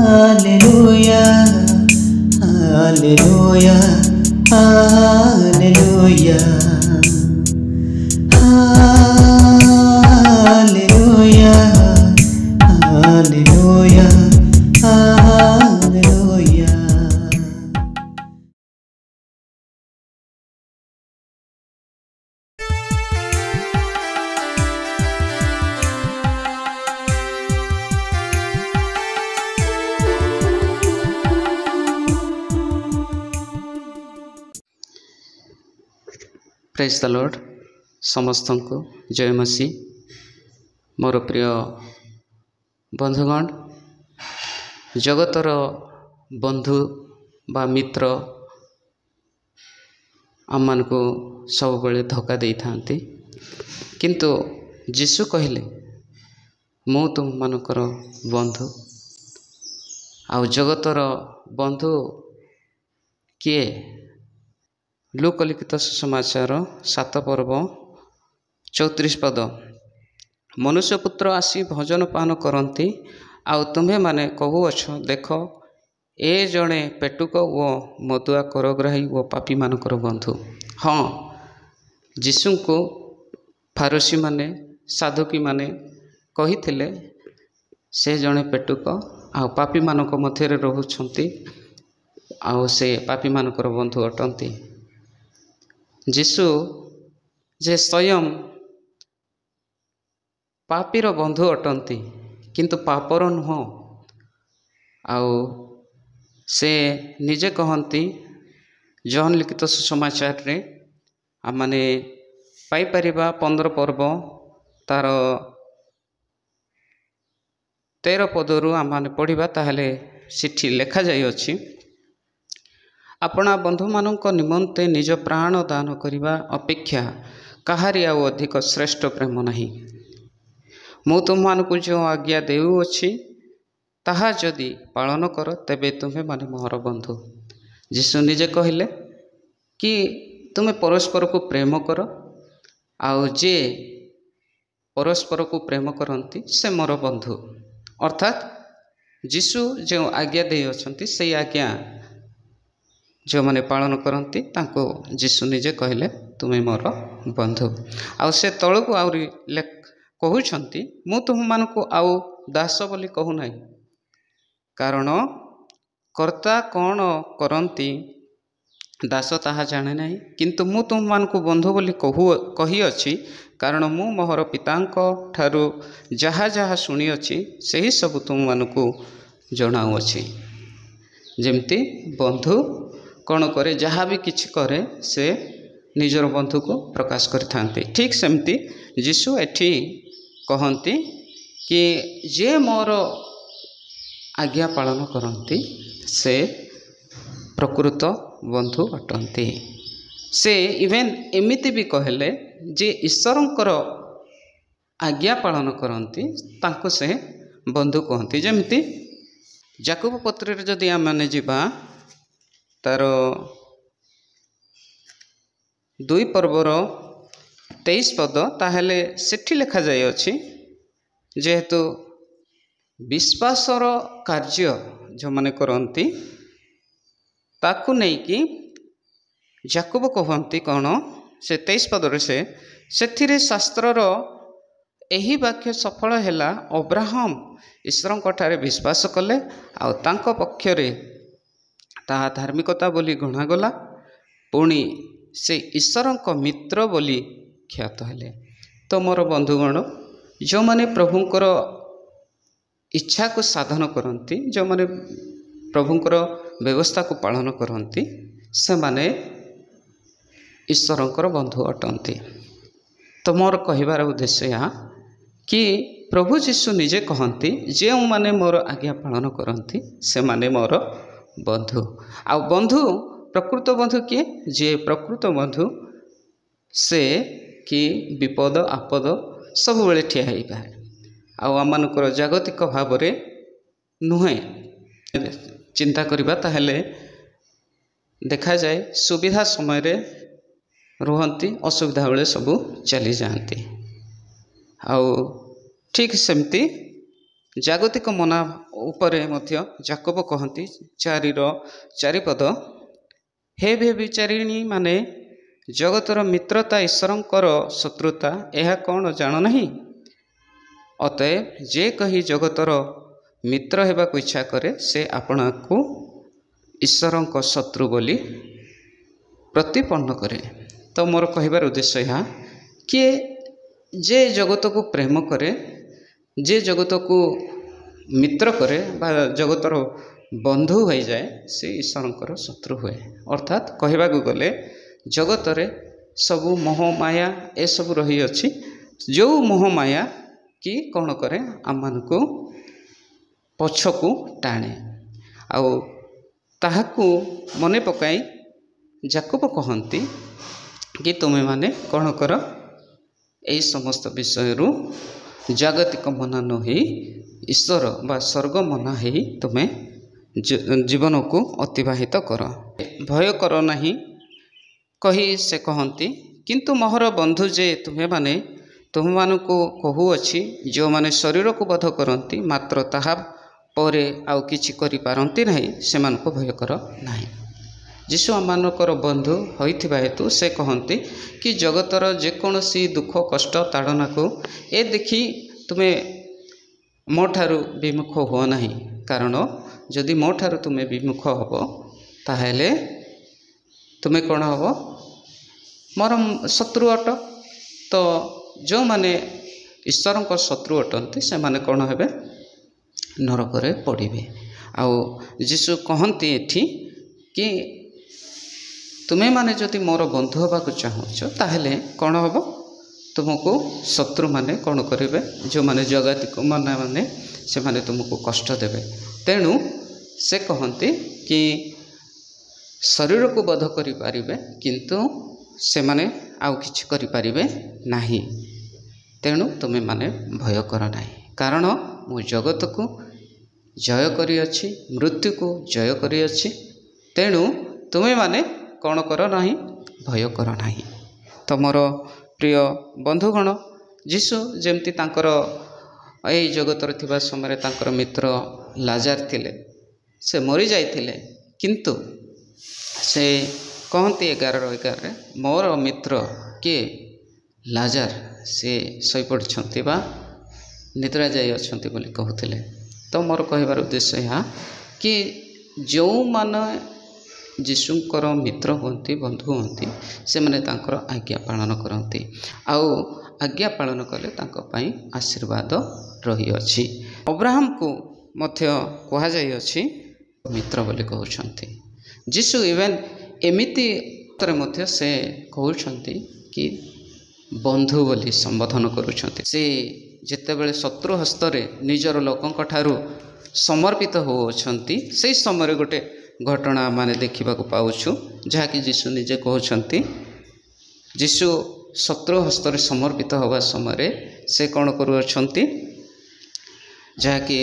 Hallelujah, hallelujah, hallelujah, hallelujah, hallelujah, hallelujah. Praise the Lord समस्त को जय मसी। मोर प्रिय बंधुगण, जगतर बंधु बा मित्र आम को सब बेले धोखा दे था, किंतु जीशु कहले मु तुम मानकर बंधु। आउ जगतर बंधु किए? लूका लिखित सुसमाचार 7 पर्व 34 पद, मनुष्यपुत्र आसी भोजन पान करती आउ तुम्हें माने कहूअछ देख ए जड़े पेटुक ओ मदुआ करग्राही ओ पापी मानकर बंधु। हाँ, जीशु को फारसी माने साधुकी माने कही से जड़े पेटुक आउ पापी मानक मध्य रोचंती आउ से पापी मानकर बंधु अटंती। जीशु जे स्वयं पापीर बंधु अटंती किंतु पापर नुह। आउ से निजे कहती जॉन लिखित सुसमाचार रे आमने पाई परिबा 15 पर्व तार 13 पदरु आमने पढ़िबा ताहले सिठी लेखा जाई अछि, अपना बंधु मानक निमंते निज प्राण दान करिबा अपेक्षा काहारी आउ अधिक श्रेष्ठ प्रेम नहीं। मु तुम मानक जो आज्ञा देउछि ताहा जदि पालन कर तेबे तुम्हें माने मोर बंधु। जीशु निजे कहले कि तुम्हें परस्पर को प्रेम कर, आउ जे परस्पर को प्रेम करती से मोर बंधु। अर्थात जीशु जो आज्ञा दे अछंती से आज्ञा जो माने पालन करती तांको जीशु निजे कहले तुम्हें मोर बंधु। आउ से तलू आउरी कहउछंती मु तुम मानकु आउ दास बोली कहू नाही, कारण कर्ता कौन करती दास ताहा जाने नहीं, किंतु मु तुम मानकु बंधु बोली कही अछि, कारण मु मोहर पितांक ठारू जहा जहा शुणी अछि सही सब तुम मानकु जणाउ अछि। जेमती बंधु कौन करे, जहाँ भी किछि करे से निजर बंधु को प्रकाश करथांती। ठीक सेमती जीशु एठी कहती कि जे मोर आज्ञा पालन करती से प्रकृत बंधु अटंती। से इवेन एमिति भी कहले जे ईश्वरंकर आज्ञा पालन करती तांको से बंधु कहती। जेमती याकूब पत्र जदि आम माने जिबा तार 2 पर्वर 23 पद ताहले सेठी लेखा जाय अछि, जेहेतु विश्वासर कार्य जो माने करती ताकू नहीं कि याकूब कहती कौन से 23 पदरे से सेथिरे शास्त्रर एही वाक्य सफल हैला, अब्राहम ईश्वरंक ठारे विश्वास कले आउ तांको पक्षरे ताहा धार्मिकता बोली गणागला, पुणी से ईश्वरंक मित्र बोली ख्यात हेले। तो मोर बंधुगण, जो माने प्रभुंकर इच्छा को साधन करती, जो माने प्रभुंकर व्यवस्था को पालन करती से माने ईश्वरंकर बंधु अटंती। तो मोर कहिबार उद्देश्य यहाँ कि प्रभु जीशु निजे कहती जे माने मोर आज्ञा पालन करती से माने मोर बंधु। आ बंधु प्रकृत बंधु किए? जे प्रकृत बंधु से कि विपद आपद सब बेले ठिया होई पाए, आमर जागतिक भाव नुहे चिंता करबा ताहले देखा जाए सुविधा समय रे रुहंती, असुविधा बेले सबू चली जाती। आउ ठीक सेमती ଜାଗତିକ ମନା ଉପରେ ମଧ୍ୟ ଯାକୋବ କହନ୍ତି 4:4 ହେ ବ୍ୟଭିଚାରିଣୀ ମାନେ ଜଗତର ମିତ୍ରତା ଈଶ୍ୱରଙ୍କର ଶତ୍ରୁତା ଏହା କ'ଣ ଜାଣୁନାହିଁ? ଅତଏବ ଯେ କହି ଜଗତର ମିତ୍ର ହେବାକୁ ଇଚ୍ଛା କରେ ସେ ଆପଣାକୁ ଈଶ୍ୱରଙ୍କ ଶତ୍ରୁ ବୋଲି ପ୍ରତିପନ୍ନ କରେ। ତ ମୋର କହିବାର ଉଦ୍ଦେଶ୍ୟ ଏହା କି ଯେ ଜଗତକୁ ପ୍ରେମ କରେ, ଯେ ଜଗତକୁ ମିତ୍ର କରେ ବା ଜଗତର ବନ୍ଧୁ ହୋଇଯାଏ ସେ ଈଶ୍ୱରଙ୍କର ଶତ୍ରୁ ହୁଏ। ଅର୍ଥାତ୍ କହିବାକୁ ଗଲେ ଜଗତରେ ସବୁ ମୋହମାୟା ଏସବୁ ରହିଅଛି, ଯେଉଁ ମୋହମାୟା କି କ'ଣ କରେ ଆମମାନଙ୍କୁ ପଛକୁ ଟାଣେ। ଆଉ ତାହାକୁ ମନେ ପକାଇ ଯାକୋବ କହନ୍ତି କି ତୁମେମାନେ କ'ଣ କର, ଏହି ସମସ୍ତ ବିଷୟରୁ ଜାଗତିକ ମନା ନ ହୋଇ ଈଶ୍ୱର ବା ସ୍ୱର୍ଗ ମନା ହୋଇ ତୁମେ ଜୀବନକୁ ଅତିବାହିତ କର। ଭୟ କର ନାହିଁ କହି ସେ କହନ୍ତି, କିନ୍ତୁ ମୋହର ବନ୍ଧୁ ଯେ ତୁମମାନଙ୍କୁ କହୁଅଛି, ଯେଉଁମାନେ ଶରୀରକୁ ବଧ କରନ୍ତି ମାତ୍ର ତାହା ପରେ ଆଉ କିଛି କରିପାରନ୍ତି ନାହିଁ ସେମାନଙ୍କୁ ଭୟ କର ନାହିଁ। ଯୀଶୁ ଆମମାନଙ୍କର ବନ୍ଧୁ ହୋଇଥିବା ହେତୁ ସେ କହନ୍ତି କି ଜଗତର ଯେକୌଣସି ଦୁଃଖ କଷ୍ଟ ତାଡ଼ନାକୁ ଏ ଦେଖି ତୁମେ ମୋ ଠାରୁ ବିମୁଖ ହୁଅ ନାହିଁ। କାରଣ ଯଦି ମୋ ଠାରୁ ତୁମେ ବିମୁଖ ହେବ ତାହେଲେ ତୁମେ କ'ଣ ହେବ, ମୋର ଶତ୍ରୁ ଅଟ। ତ ଯେଉଁମାନେ ଈଶ୍ୱରଙ୍କ ଶତ୍ରୁ ଅଟନ୍ତି ସେମାନେ କ'ଣ ହେବେ, ନରକରେ ପଡ଼ିବେ। ଆଉ ଯୀଶୁ କହନ୍ତି ଏଠି କି ତୁମେମାନେ ଯଦି ମୋର ବନ୍ଧୁ ହେବାକୁ ଚାହୁଁଛ ତାହେଲେ କ'ଣ ହେବ, ତୁମକୁ ଶତ୍ରୁମାନେ କ'ଣ କରିବେ, ଯେଉଁମାନେ ଜଗତିକ ମାନେ ସେମାନେ ତୁମକୁ କଷ୍ଟ ଦେବେ। ତେଣୁ ସେ କହନ୍ତି କି ଶରୀରକୁ ବଧ କରିପାରିବେ କିନ୍ତୁ ସେମାନେ ଆଉ କିଛି କରିପାରିବେ ନାହିଁ। ତେଣୁ ତୁମେମାନେ ଭୟ କର ନାହିଁ, କାରଣ ମୁଁ ଜଗତକୁ ଜୟ କରିଅଛି, ମୃତ୍ୟୁକୁ ଜୟ କରିଅଛି। ତେଣୁ ତୁମେମାନେ କ'ଣ କର ନାହିଁ, ଭୟ କର ନାହିଁ। ତ ମୋର ପ୍ରିୟ ବନ୍ଧୁଗଣ, ଯୀଶୁ ଯେମିତି ତାଙ୍କର ଏହି ଜଗତରେ ଥିବା ସମୟରେ ତାଙ୍କର ମିତ୍ର ଲାଜାର ଥିଲେ, ସେ ମରିଯାଇଥିଲେ, କିନ୍ତୁ ସେ କହନ୍ତି 11:11 ମୋର ମିତ୍ର କିଏ, ଲାଜାର ସେ ଶୋଇପଡ଼ିଛନ୍ତି ବା ନିଦ୍ରା ଯାଇ ଅଛନ୍ତି ବୋଲି କହୁଥିଲେ। ତ ମୋର କହିବାର ଉଦ୍ଦେଶ୍ୟ ଏହା କି ଯେଉଁମାନେ ଯୀଶୁଙ୍କର ମିତ୍ର ହୁଅନ୍ତି, ବନ୍ଧୁ ହୁଅନ୍ତି, ସେମାନେ ତାଙ୍କର ଆଜ୍ଞା ପାଳନ କରନ୍ତି। ଆଉ ଆଜ୍ଞା ପାଳନ କଲେ ତାଙ୍କ ପାଇଁ ଆଶୀର୍ବାଦ ରହିଅଛି। ଅବ୍ରାହମକୁ ମଧ୍ୟ କୁହାଯାଇଅଛି ମିତ୍ର ବୋଲି କହୁଛନ୍ତି। ଯୀଶୁ ଏମିତି ମଧ୍ୟ ସେ କହୁଛନ୍ତି କି ବନ୍ଧୁ ବୋଲି ସମ୍ବୋଧନ କରୁଛନ୍ତି। ସେ ଯେତେବେଳେ ଶତ୍ରୁ ହସ୍ତରେ ନିଜର ଲୋକଙ୍କ ଠାରୁ ସମର୍ପିତ ହେଉଅଛନ୍ତି ସେହି ସମୟରେ ଗୋଟେ ଘଟଣା ମାନେ ଦେଖିବାକୁ ପାଉଛୁ, ଯାହାକି ଯୀଶୁ ନିଜେ କହୁଛନ୍ତି। ଯୀଶୁ ଶତ୍ରୁ ହସ୍ତରେ ସମର୍ପିତ ହେବା ସମୟରେ ସେ କ'ଣ କରୁଅଛନ୍ତି, ଯାହାକି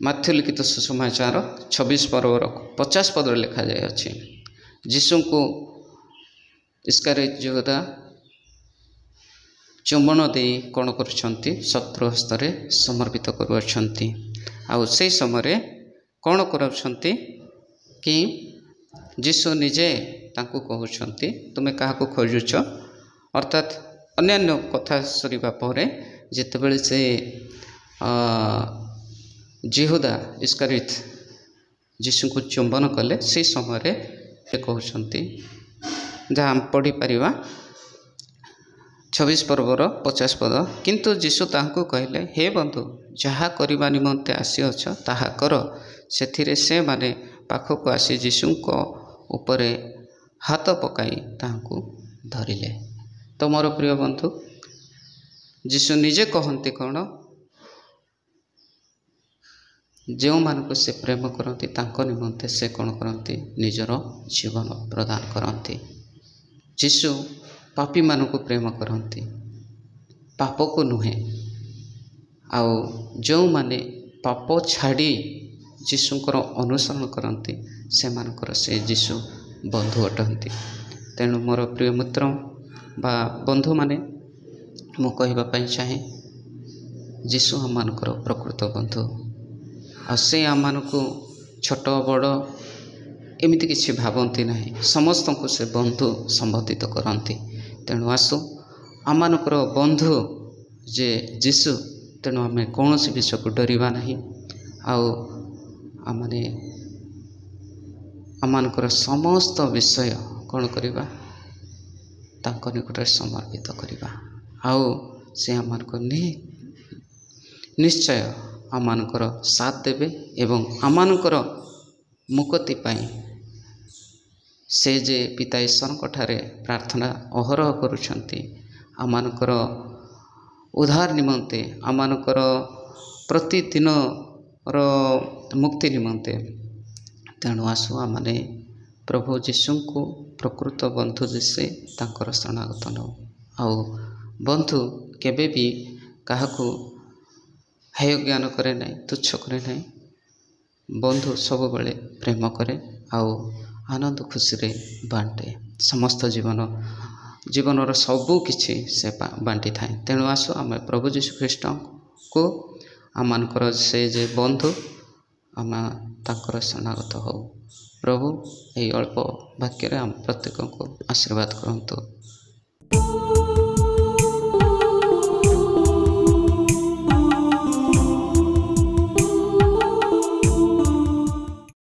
ମାଥ୍ୟୁ ଲିଖିତ ସୁସମାଚାର 26:50 ଲେଖାଯାଇଅଛି। ଯୀଶୁଙ୍କୁ ଇସ୍କାରିୟୋତ ଯହୂଦା ଚୁମ୍ବନ ଦେଇ କ'ଣ କରୁଛନ୍ତି, ଶତ୍ରୁ ହସ୍ତରେ ସମର୍ପିତ କରୁଅଛନ୍ତି। ଆଉ ସେହି ସମୟରେ କ'ଣ କରୁଛନ୍ତି କି ଯୀଶୁ ନିଜେ ତାଙ୍କୁ କହୁଛନ୍ତି ତୁମେ କାହାକୁ ଖୋଜୁଛ। ଅର୍ଥାତ୍ ଅନ୍ୟାନ୍ୟ କଥା ସରିବା ପରେ ଯେତେବେଳେ ସେ ଯହୂଦା ଇସ୍କାରିୟୋତ ଯୀଶୁଙ୍କୁ ଚୁମ୍ବନ କଲେ, ସେହି ସମୟରେ ସେ କହୁଛନ୍ତି, ଯାହା ଆମେ ପଢ଼ିପାରିବା 26:50 କିନ୍ତୁ ଯୀଶୁ ତାହାଙ୍କୁ କହିଲେ, ହେ ବନ୍ଧୁ, ଯାହା କରିବା ନିମନ୍ତେ ଆସିଅଛ ତାହା କର। ସେଥିରେ ସେମାନେ ପାଖକୁ ଆସି ଯୀଶୁଙ୍କ ଉପରେ ହାତ ପକାଇ ତାହାଙ୍କୁ ଧରିଲେ। ତ ମୋର ପ୍ରିୟ ବନ୍ଧୁ, ଯୀଶୁ ନିଜେ କହନ୍ତି କ'ଣ, ଯେଉଁମାନଙ୍କୁ ସେ ପ୍ରେମ କରନ୍ତି ତାଙ୍କ ନିମନ୍ତେ ସେ କ'ଣ କରନ୍ତି, ନିଜର ଜୀବନ ପ୍ରଦାନ କରନ୍ତି। ଯୀଶୁ ପାପୀମାନଙ୍କୁ ପ୍ରେମ କରନ୍ତି, ପାପକୁ ନୁହେଁ। ଆଉ ଯେଉଁମାନେ ପାପ ଛାଡ଼ି ଯୀଶୁଙ୍କର ଅନୁସରଣ କରନ୍ତି ସେମାନଙ୍କର ସେ ଯୀଶୁ ବନ୍ଧୁ ଅଟନ୍ତି। ତେଣୁ ମୋର ପ୍ରିୟ ମିତ୍ର ବା ବନ୍ଧୁମାନେ, ମୁଁ କହିବା ପାଇଁ ଚାହେଁ ଯୀଶୁ ଆମମାନଙ୍କର ପ୍ରକୃତ ବନ୍ଧୁ। ଆଉ ସେ ଆମମାନଙ୍କୁ ଛୋଟ ବଡ଼ ଏମିତି କିଛି ଭାବନ୍ତି ନାହିଁ, ସମସ୍ତଙ୍କୁ ସେ ବନ୍ଧୁ ସମ୍ବୋଧିତ କରନ୍ତି। ତେଣୁ ଆସୁ ଆମମାନଙ୍କର ବନ୍ଧୁ ଯେ ଯୀଶୁ, ତେଣୁ ଆମେ କୌଣସି ବିଷୟକୁ ଡରିବା ନାହିଁ। ଆଉ ଆମମାନଙ୍କର ସମସ୍ତ ବିଷୟ କ'ଣ କରିବା? ତାଙ୍କ ନିକଟରେ ସମର୍ପିତ କରିବା। ଆଉ ସେ ଆମମାନଙ୍କୁ ନିଶ୍ଚୟ ଆମମାନଙ୍କର ସାଥ ଦେବେ ଏବଂ ଆମମାନଙ୍କର ମୁକ୍ତି ପାଇଁ ସେ ଯେ ପିତା ଈଶ୍ୱରଙ୍କଠାରେ ପ୍ରାର୍ଥନା ଅହରହ କରୁଛନ୍ତି ଆମମାନଙ୍କର ଉଦ୍ଧାର ନିମନ୍ତେ, ଆମମାନଙ୍କର ପ୍ରତିଦିନର ମୁକ୍ତି ନିମନ୍ତେ। ତେଣୁ ଆସୁ ଆମମାନେ ପ୍ରଭୁ ଯୀଶୁଙ୍କୁ ପ୍ରକୃତ ବନ୍ଧୁ ଯେ ସେ ତାଙ୍କର ଶରଣାଗତ ନେଉ। ଆଉ ବନ୍ଧୁ କେବେ ବି କାହାକୁ ହେୟ ଜ୍ଞାନ କରେ ନାହିଁ, ତୁଚ୍ଛ କରେ ନାହିଁ। ବନ୍ଧୁ ସବୁବେଳେ ପ୍ରେମ କରେ ଆଉ ଆନନ୍ଦ ଖୁସିରେ ବାଣ୍ଟେ। ସମସ୍ତ ଜୀବନର ସବୁ କିଛି ସେ ବାଣ୍ଟିଥାଏ। ତେଣୁ ଆସୁ ଆମେ ପ୍ରଭୁ ଯୀଶୁ ଖ୍ରୀଷ୍ଟଙ୍କୁ ଆମମାନଙ୍କର ସେ ଯେ ବନ୍ଧୁ, ଆମେ ତାଙ୍କର ଶରଣାଗତ ହେଉ। ପ୍ରଭୁ ଏହି ଅଳ୍ପ ବାକ୍ୟରେ ଆମ ପ୍ରତ୍ୟେକଙ୍କୁ ଆଶୀର୍ବାଦ କରନ୍ତୁ।